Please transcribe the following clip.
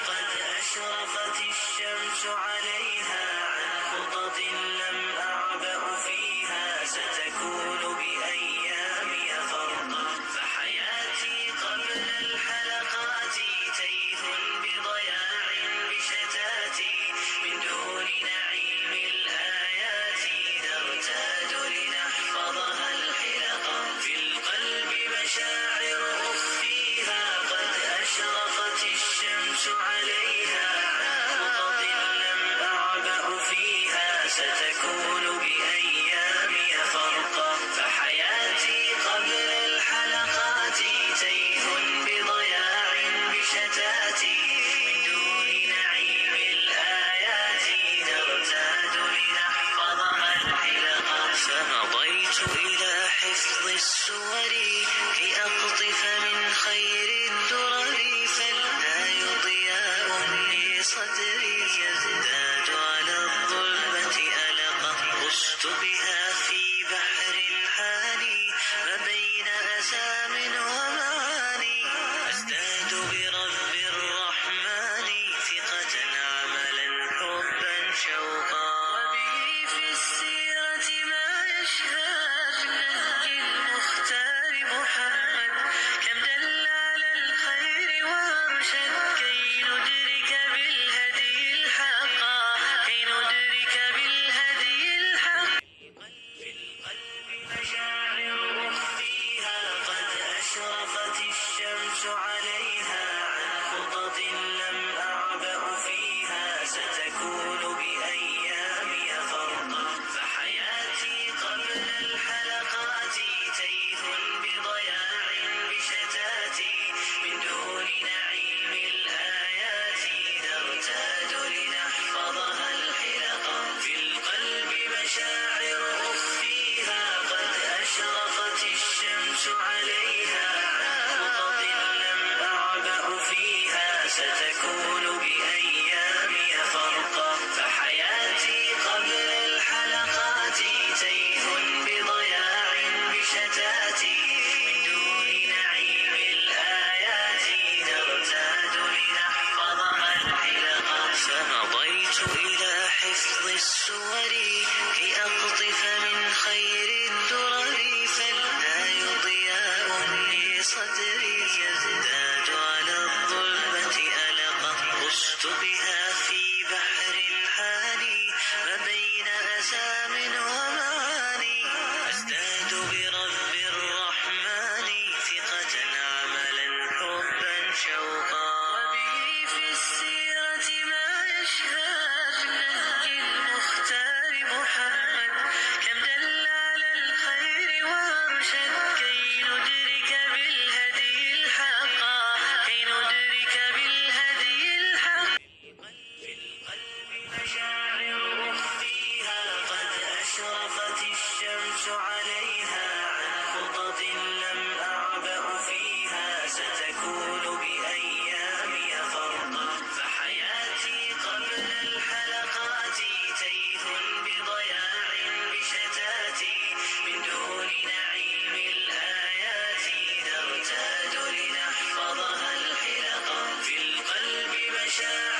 أشرقت الشمس عليها عن خطط لم أعبأ فيها ستكون بأيامي فرقا فحياتي قبل الحلقات تيه بضياع بشتاتي من دون نعيم الآيات نرتاد لنحفظها الحلقا في القلب مشاعر أخفيها قد أشرقت الشمس عليها ستكون بأيامي فرقا فحياتي قبل الحلقات تيه بضياع بشتاتي من دون نعيم الآيات نرتاد لنحفظها الحلقا فمضيت إلى حفظ السور كي أقطف من خير الدرر فالآي ضياء لصدري يزداد على الظلمة ألقا غصت بها في بحر حاني ما بين أسام ومعاني أزداد برب الرحمن ثقة عملا حبا شوقا وبه في السيرة ما يشهد نهج المختار محمد كم دل على الخير وارشد كي ندرك بالهدي الحقا كي ندرك بالهدي الحق في القلب مشاعر أخفيها قد أشرقت الشمس عليها عن خطط لم أعبأ فيها ستكون بأيامي فرقا فحياتي قبل الحلقات تيه بضياع بشتاتي من دون نعيم الآيات نرتاد لنحفظها الحلقا في القلب مشاعر أخفيها قد أشرقت الشمس عليها عن خطط لم أعبأ فيها ستكون بأيامي فرقا فحياتي قبل الحلقات تيه بضياع بشتاتي من دون نعيم الآيات نرتاد لنحفظها الحلقا فمضيت إلى حفظ السور كي أقطف من خير الدرر فالآي ضياء لصدري يزداد على الظلمة ألقا غصت بها في بحر حاني ما بين أسام ومعاني أزداد برب الرحمن ثقة عملا حبا شوقا وبه في السيرة ما يشهد نهج المختار محمد كم دل على الخير وارشد كي ندرك بالهدي الحقا كي ندرك بالهدي الحق في القلب مشاعر أخفيها قد أشرقت الشمس عليها عن خطط لم أعبأ فيها ستكون بأيامي فرقا فحياتي قبل الحلقات تيه بضياع بشتاتي من دون نعيم الآيات نرتاد لنحفظها الحلقا في القلب مشاعر